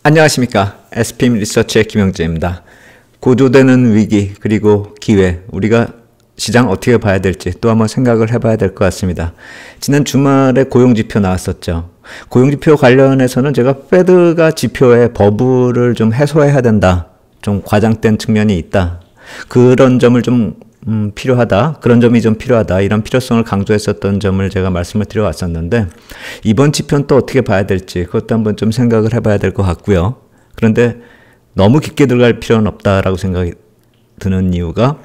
안녕하십니까. SPM 리서치의 김영재입니다. 고조되는 위기 그리고 기회, 우리가 시장 어떻게 봐야 될지 또 한번 생각을 해봐야 될 것 같습니다. 지난 주말에 고용지표 나왔었죠. 고용지표 관련해서는 제가 패드가 지표의 버블을 좀 해소해야 된다, 좀 과장된 측면이 있다, 그런 점을 좀 필요하다, 그런 점이 좀 필요하다, 이런 필요성을 강조했었던 점을 제가 말씀을 드려왔었는데, 이번 지표는 또 어떻게 봐야 될지 그것도 한번 좀 생각을 해봐야 될 것 같고요. 그런데 너무 깊게 들어갈 필요는 없다라고 생각이 드는 이유가,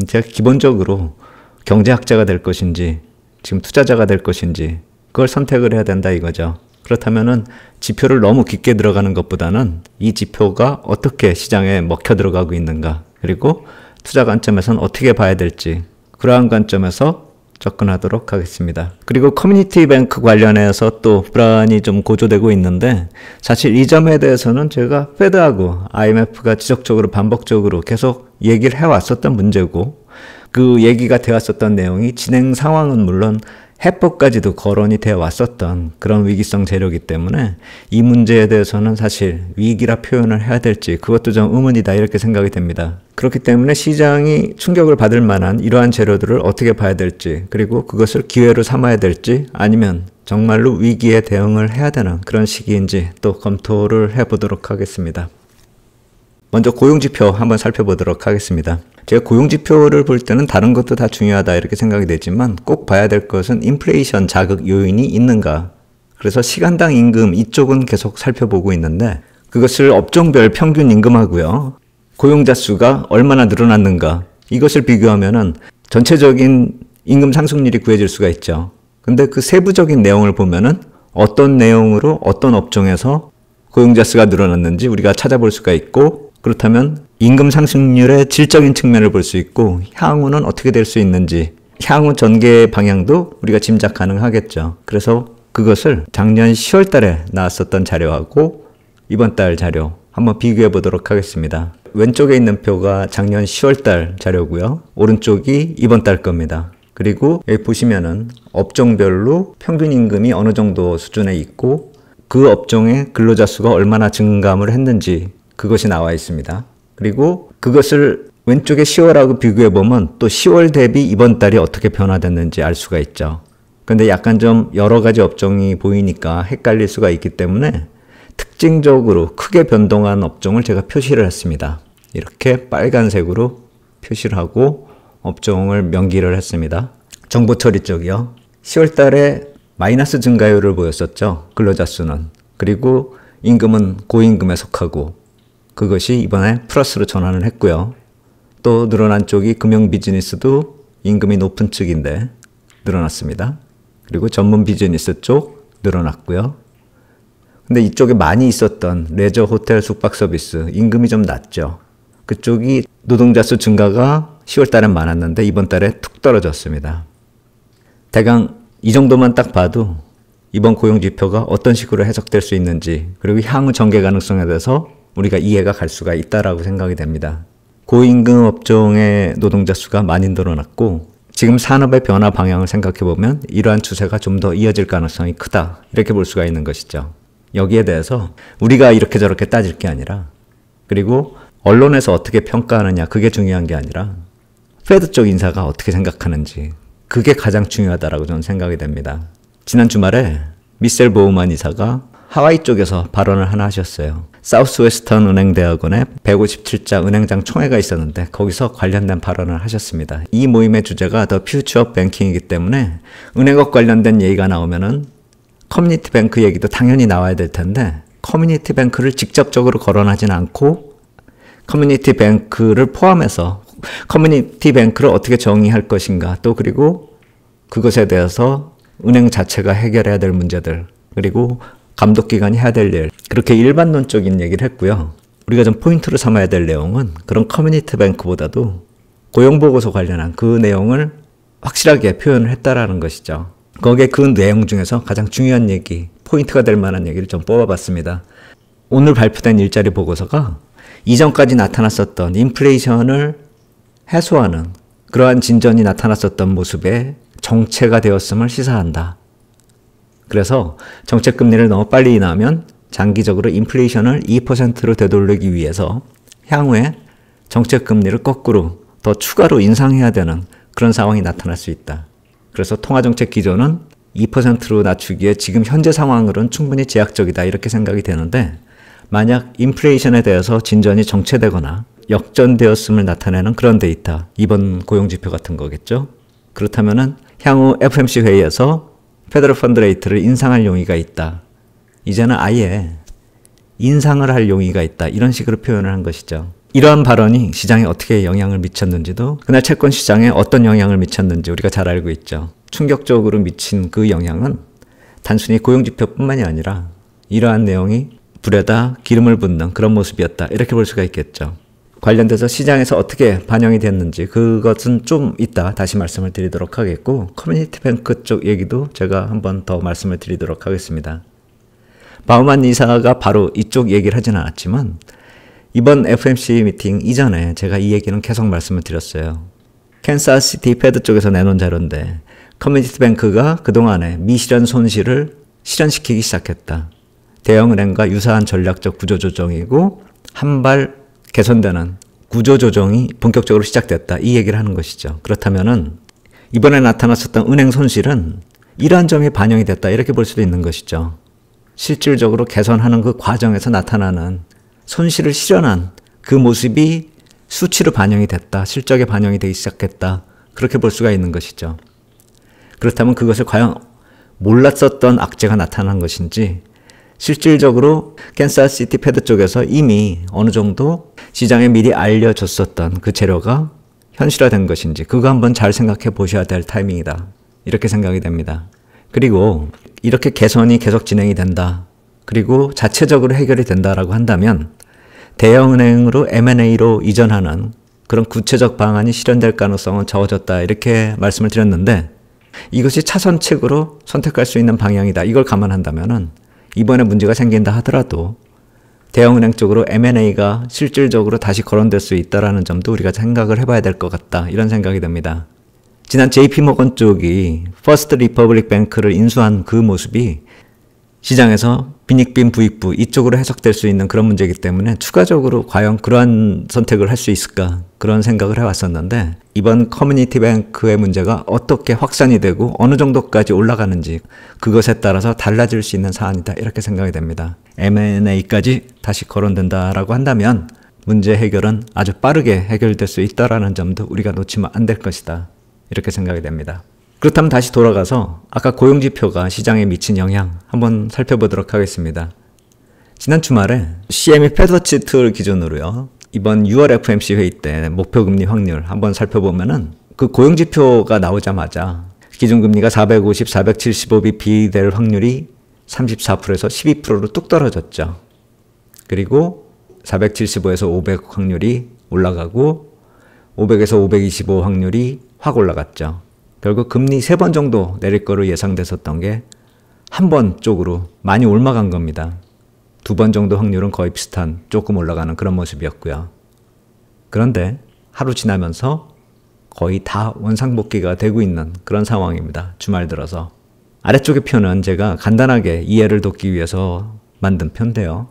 제가 기본적으로 경제학자가 될 것인지 지금 투자자가 될 것인지 그걸 선택을 해야 된다 이거죠. 그렇다면은 지표를 너무 깊게 들어가는 것보다는 이 지표가 어떻게 시장에 먹혀 들어가고 있는가, 그리고 투자 관점에서는 어떻게 봐야 될지, 그러한 관점에서 접근하도록 하겠습니다. 그리고 커뮤니티 뱅크 관련해서 또 불안이 좀 고조되고 있는데, 사실 이 점에 대해서는 제가 패드하고 IMF가 지속적으로 반복적으로 계속 얘기를 해왔었던 문제고, 그 얘기가 되었었던 내용이 진행 상황은 물론 해법까지도 거론이 되어 왔었던 그런 위기성 재료이기 때문에 이 문제에 대해서는 사실 위기라 표현을 해야 될지 그것도 좀 의문이다, 이렇게 생각이 됩니다. 그렇기 때문에 시장이 충격을 받을 만한 이러한 재료들을 어떻게 봐야 될지, 그리고 그것을 기회로 삼아야 될지 아니면 정말로 위기에 대응을 해야 되는 그런 시기인지 또 검토를 해보도록 하겠습니다. 먼저 고용지표 한번 살펴보도록 하겠습니다. 제가 고용지표를 볼 때는 다른 것도 다 중요하다 이렇게 생각이 되지만 꼭 봐야 될 것은 인플레이션 자극 요인이 있는가. 그래서 시간당 임금 이쪽은 계속 살펴보고 있는데, 그것을 업종별 평균 임금하고요, 고용자 수가 얼마나 늘어났는가, 이것을 비교하면은 전체적인 임금 상승률이 구해질 수가 있죠. 근데 그 세부적인 내용을 보면은 어떤 내용으로 어떤 업종에서 고용자 수가 늘어났는지 우리가 찾아볼 수가 있고, 그렇다면 임금 상승률의 질적인 측면을 볼 수 있고 향후는 어떻게 될 수 있는지, 향후 전개 방향도 우리가 짐작 가능하겠죠. 그래서 그것을 작년 10월 달에 나왔었던 자료하고 이번 달 자료 한번 비교해 보도록 하겠습니다. 왼쪽에 있는 표가 작년 10월 달 자료고요. 오른쪽이 이번 달 겁니다. 그리고 여기 보시면은 업종별로 평균 임금이 어느 정도 수준에 있고 그 업종의 근로자 수가 얼마나 증감을 했는지 그것이 나와 있습니다. 그리고 그것을 왼쪽에 10월하고 비교해보면 또 10월 대비 이번 달이 어떻게 변화됐는지 알 수가 있죠. 근데 약간 좀 여러 가지 업종이 보이니까 헷갈릴 수가 있기 때문에 특징적으로 크게 변동한 업종을 제가 표시를 했습니다. 이렇게 빨간색으로 표시를 하고 업종을 명기를 했습니다. 정보 처리 쪽이요. 10월 달에 마이너스 증가율을 보였었죠. 근로자 수는. 그리고 임금은 고임금에 속하고 그것이 이번에 플러스로 전환을 했고요. 또 늘어난 쪽이 금융 비즈니스도 임금이 높은 측인데 늘어났습니다. 그리고 전문 비즈니스 쪽 늘어났고요. 근데 이쪽에 많이 있었던 레저, 호텔, 숙박 서비스 임금이 좀 낮죠. 그쪽이 노동자 수 증가가 10월 달엔 많았는데 이번 달에 툭 떨어졌습니다. 대강 이 정도만 딱 봐도 이번 고용지표가 어떤 식으로 해석될 수 있는지, 그리고 향후 전개 가능성에 대해서 우리가 이해가 갈 수가 있다라고 생각이 됩니다. 고임금 업종의 노동자 수가 많이 늘어났고 지금 산업의 변화 방향을 생각해보면 이러한 추세가 좀 더 이어질 가능성이 크다, 이렇게 볼 수가 있는 것이죠. 여기에 대해서 우리가 이렇게 저렇게 따질 게 아니라, 그리고 언론에서 어떻게 평가하느냐 그게 중요한 게 아니라 패드 쪽 인사가 어떻게 생각하는지, 그게 가장 중요하다라고 저는 생각이 됩니다. 지난 주말에 미셀 보우만 이사가 하와이 쪽에서 발언을 하나 하셨어요. 사우스웨스턴 은행대학원의 157자 은행장 총회가 있었는데 거기서 관련된 발언을 하셨습니다. 이 모임의 주제가 더 퓨처 뱅킹이기 때문에 은행업 관련된 얘기가 나오면은 커뮤니티 뱅크 얘기도 당연히 나와야 될 텐데, 커뮤니티 뱅크를 직접적으로 거론하진 않고 커뮤니티 뱅크를 포함해서 커뮤니티 뱅크를 어떻게 정의할 것인가, 또 그리고 그것에 대해서 은행 자체가 해결해야 될 문제들, 그리고 감독기관이 해야 될 일, 그렇게 일반론적인 얘기를 했고요. 우리가 좀 포인트로 삼아야 될 내용은 그런 커뮤니티 뱅크보다도 고용보고서 관련한 그 내용을 확실하게 표현을 했다라는 것이죠. 거기에 그 내용 중에서 가장 중요한 얘기, 포인트가 될 만한 얘기를 좀 뽑아봤습니다. 오늘 발표된 일자리 보고서가 이전까지 나타났었던 인플레이션을 해소하는 그러한 진전이 나타났었던 모습의 정체가 되었음을 시사한다. 그래서 정책 금리를 너무 빨리 인하하면 장기적으로 인플레이션을 2%로 되돌리기 위해서 향후에 정책 금리를 거꾸로 더 추가로 인상해야 되는 그런 상황이 나타날 수 있다. 그래서 통화정책 기조는 2%로 낮추기에 지금 현재 상황으로는 충분히 제약적이다 이렇게 생각이 되는데, 만약 인플레이션에 대해서 진전이 정체되거나 역전되었음을 나타내는 그런 데이터, 이번 고용지표 같은 거겠죠. 그렇다면은 향후 FOMC 회의에서 페더럴 펀드 레이트를 인상할 용의가 있다. 이제는 아예 인상을 할 용의가 있다. 이런 식으로 표현을 한 것이죠. 이러한 발언이 시장에 어떻게 영향을 미쳤는지도, 그날 채권 시장에 어떤 영향을 미쳤는지 우리가 잘 알고 있죠. 충격적으로 미친 그 영향은 단순히 고용지표뿐만이 아니라 이러한 내용이 불에다 기름을 붓는 그런 모습이었다. 이렇게 볼 수가 있겠죠. 관련돼서 시장에서 어떻게 반영이 됐는지 그것은 좀 이따 다시 말씀을 드리도록 하겠고, 커뮤니티 뱅크 쪽 얘기도 제가 한번 더 말씀을 드리도록 하겠습니다. 바우만 이사가 바로 이쪽 얘기를 하진 않았지만 이번 FOMC 미팅 이전에 제가 이 얘기는 계속 말씀을 드렸어요. 캔사스시티 패드 쪽에서 내놓은 자료인데, 커뮤니티 뱅크가 그동안에 미실현 손실을 실현시키기 시작했다. 대형은행과 유사한 전략적 구조조정이고 한 발 개선되는 구조조정이 본격적으로 시작됐다. 이 얘기를 하는 것이죠. 그렇다면은 이번에 나타났었던 은행 손실은 이러한 점이 반영이 됐다. 이렇게 볼 수도 있는 것이죠. 실질적으로 개선하는 그 과정에서 나타나는 손실을 실현한 그 모습이 수치로 반영이 됐다. 실적에 반영이 되기 시작했다. 그렇게 볼 수가 있는 것이죠. 그렇다면 그것을 과연 몰랐었던 악재가 나타난 것인지, 실질적으로 캔사스시티 패드 쪽에서 이미 어느 정도 시장에 미리 알려줬었던 그 재료가 현실화된 것인지, 그거 한번 잘 생각해 보셔야 될 타이밍이다. 이렇게 생각이 됩니다. 그리고 이렇게 개선이 계속 진행이 된다. 그리고 자체적으로 해결이 된다라고 한다면 대형은행으로 M&A로 이전하는 그런 구체적 방안이 실현될 가능성은 적어졌다. 이렇게 말씀을 드렸는데, 이것이 차선책으로 선택할 수 있는 방향이다. 이걸 감안한다면은 이번에 문제가 생긴다 하더라도 대형은행 쪽으로 M&A가 실질적으로 다시 거론될 수 있다는 점도 우리가 생각을 해봐야 될 것 같다. 이런 생각이 듭니다. 지난 JP모건 쪽이 퍼스트 리퍼블릭 뱅크를 인수한 그 모습이 시장에서 빈익빈 부익부 이쪽으로 해석될 수 있는 그런 문제이기 때문에 추가적으로 과연 그러한 선택을 할 수 있을까, 그런 생각을 해왔었는데, 이번 커뮤니티 뱅크의 문제가 어떻게 확산이 되고 어느 정도까지 올라가는지 그것에 따라서 달라질 수 있는 사안이다. 이렇게 생각이 됩니다. M&A까지 다시 거론된다라고 한다면 문제 해결은 아주 빠르게 해결될 수 있다는 점도 우리가 놓치면 안 될 것이다. 이렇게 생각이 됩니다. 그렇다면 다시 돌아가서 아까 고용지표가 시장에 미친 영향 한번 살펴보도록 하겠습니다. 지난 주말에 CME 패드워치 툴 기준으로요, 이번 6월 FOMC 회의 때 목표금리 확률 한번 살펴보면은 그 고용지표가 나오자마자 기준금리가 450, 475bp 될 확률이 34%에서 12%로 뚝 떨어졌죠. 그리고 475에서 500 확률이 올라가고 500에서 525 확률이 확 올라갔죠. 결국 금리 3번 정도 내릴 거로 예상됐었던 게 한 번 쪽으로 많이 올라간 겁니다. 2번 정도 확률은 거의 비슷한 조금 올라가는 그런 모습이었고요. 그런데 하루 지나면서 거의 다 원상복귀가 되고 있는 그런 상황입니다. 주말 들어서. 아래쪽의 표는 제가 간단하게 이해를 돕기 위해서 만든 표인데요.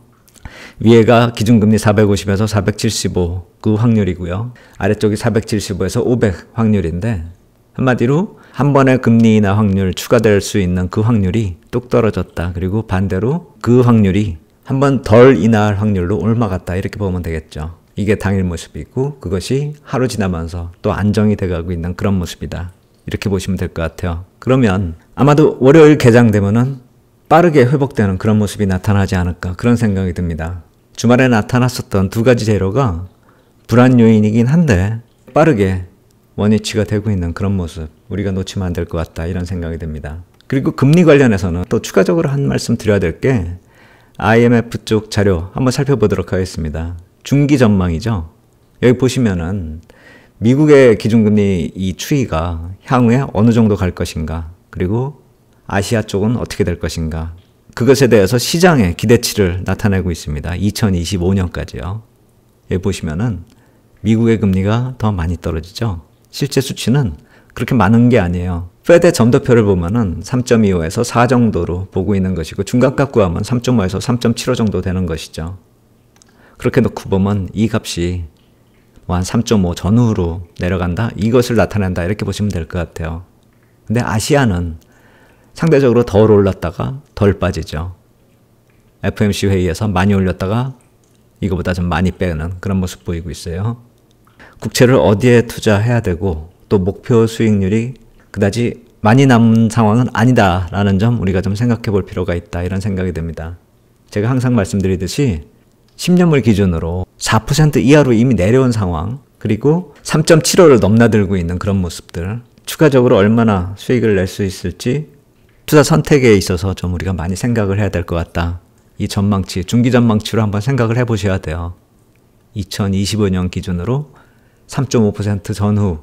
위에가 기준금리 450에서 475 그 확률이고요. 아래쪽이 475에서 500 확률인데, 한마디로 한 번의 금리 인하 확률 추가될 수 있는 그 확률이 뚝 떨어졌다. 그리고 반대로 그 확률이 한 번 덜 인하할 확률로 올라갔다. 이렇게 보면 되겠죠. 이게 당일 모습이고 그것이 하루 지나면서 또 안정이 돼가고 있는 그런 모습이다. 이렇게 보시면 될 것 같아요. 그러면 아마도 월요일 개장되면은 빠르게 회복되는 그런 모습이 나타나지 않을까, 그런 생각이 듭니다. 주말에 나타났었던 두 가지 재료가 불안 요인이긴 한데 빠르게 원위치가 되고 있는 그런 모습, 우리가 놓치면 안 될 것 같다. 이런 생각이 듭니다. 그리고 금리 관련해서는 또 추가적으로 한 말씀 드려야 될 게 IMF 쪽 자료 한번 살펴보도록 하겠습니다. 중기 전망이죠. 여기 보시면은 미국의 기준금리 이 추이가 향후에 어느 정도 갈 것인가, 그리고 아시아 쪽은 어떻게 될 것인가, 그것에 대해서 시장의 기대치를 나타내고 있습니다. 2025년까지요. 여기 보시면은 미국의 금리가 더 많이 떨어지죠. 실제 수치는 그렇게 많은 게 아니에요. 페드의 점도표를 보면은 3.25에서 4 정도로 보고 있는 것이고 중간값 구하면 3.5에서 3.75 정도 되는 것이죠. 그렇게 놓고 보면 이 값이 한 3.5 전후로 내려간다? 이것을 나타낸다. 이렇게 보시면 될 것 같아요. 근데 아시아는 상대적으로 덜 올랐다가 덜 빠지죠. FOMC 회의에서 많이 올렸다가 이거보다 좀 많이 빼는 그런 모습 보이고 있어요. 국채를 어디에 투자해야 되고 또 목표 수익률이 그다지 많이 남은 상황은 아니다라는 점 우리가 좀 생각해 볼 필요가 있다 이런 생각이 듭니다. 제가 항상 말씀드리듯이 10년물 기준으로 4% 이하로 이미 내려온 상황 그리고 3.75를 넘나들고 있는 그런 모습들 추가적으로 얼마나 수익을 낼 수 있을지 투자 선택에 있어서 좀 우리가 많이 생각을 해야 될 것 같다. 이 전망치, 중기 전망치로 한번 생각을 해보셔야 돼요. 2025년 기준으로 3.5% 전후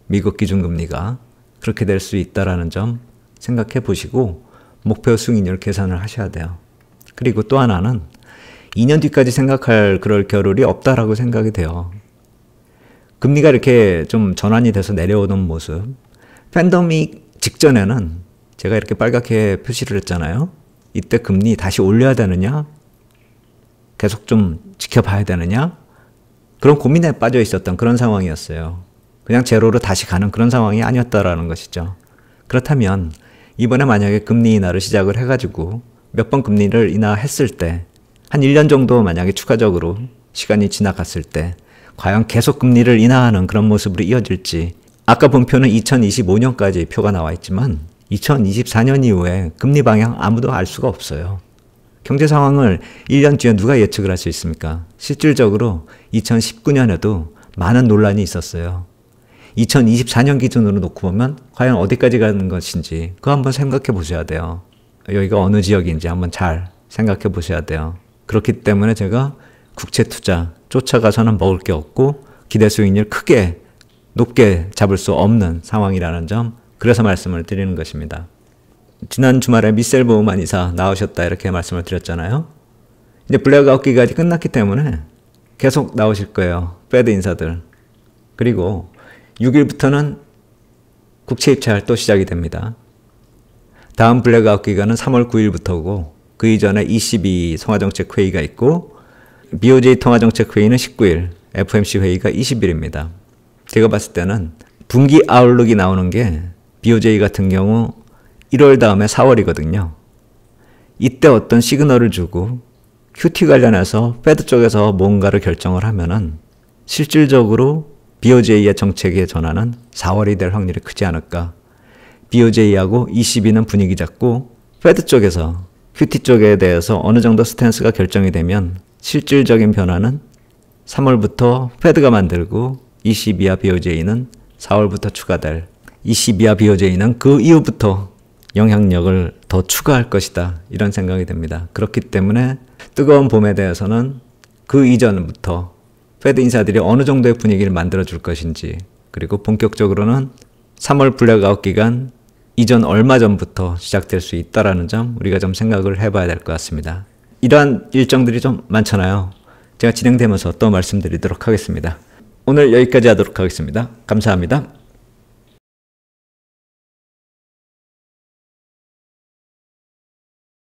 미국 기준금리가 그렇게 될 수 있다는 점 생각해 보시고 목표 수익률 계산을 하셔야 돼요. 그리고 또 하나는 2년 뒤까지 생각할 그럴 겨를이 없다라고 생각이 돼요. 금리가 이렇게 좀 전환이 돼서 내려오는 모습 팬데믹 직전에는 제가 이렇게 빨갛게 표시를 했잖아요. 이때 금리 다시 올려야 되느냐? 계속 좀 지켜봐야 되느냐? 그런 고민에 빠져 있었던 그런 상황이었어요. 그냥 제로로 다시 가는 그런 상황이 아니었다라는 것이죠. 그렇다면 이번에 만약에 금리 인하를 시작을 해가지고 몇 번 금리를 인하했을 때 한 1년 정도 만약에 추가적으로 시간이 지나갔을 때 과연 계속 금리를 인하하는 그런 모습으로 이어질지 아까 본 표는 2025년까지 표가 나와 있지만 2024년 이후에 금리 방향 아무도 알 수가 없어요. 경제 상황을 1년 뒤에 누가 예측을 할 수 있습니까? 실질적으로 2019년에도 많은 논란이 있었어요. 2024년 기준으로 놓고 보면 과연 어디까지 가는 것인지 그거 한번 생각해 보셔야 돼요. 여기가 어느 지역인지 한번 잘 생각해 보셔야 돼요. 그렇기 때문에 제가 국채 투자 쫓아가서는 먹을 게 없고 기대 수익률 크게 높게 잡을 수 없는 상황이라는 점 그래서 말씀을 드리는 것입니다. 지난 주말에 미셀 보우만 이사 나오셨다 이렇게 말씀을 드렸잖아요. 이제 블랙아웃 기간이 끝났기 때문에 계속 나오실 거예요. 페드 인사들. 그리고 6일부터는 국채 입찰 또 시작이 됩니다. 다음 블랙아웃 기간은 3월 9일부터고 그 이전에 ECB 통화정책회의가 있고 BOJ 통화정책회의는 19일, FOMC 회의가 20일입니다. 제가 봤을 때는 분기 아웃룩이 나오는 게 BOJ 같은 경우 1월 다음에 4월이거든요. 이때 어떤 시그널을 주고 QT 관련해서 페드 쪽에서 뭔가를 결정을 하면은 실질적으로 BOJ의 정책의 전환은 4월이 될 확률이 크지 않을까. BOJ하고 ECB는 분위기 잡고 페드 쪽에서 QT 쪽에 대해서 어느 정도 스탠스가 결정이 되면 실질적인 변화는 3월부터 페드가 만들고 ECB와 BOJ는 4월부터 추가될 ECB와 BOJ는 그 이후부터 영향력을 더 추가할 것이다. 이런 생각이 듭니다. 그렇기 때문에 뜨거운 봄에 대해서는 그 이전부터 페드 인사들이 어느 정도의 분위기를 만들어줄 것인지 그리고 본격적으로는 3월 블랙아웃 기간 이전 얼마 전부터 시작될 수 있다는 점 우리가 좀 생각을 해봐야 될 것 같습니다. 이러한 일정들이 좀 많잖아요. 제가 진행되면서 또 말씀드리도록 하겠습니다. 오늘 여기까지 하도록 하겠습니다. 감사합니다.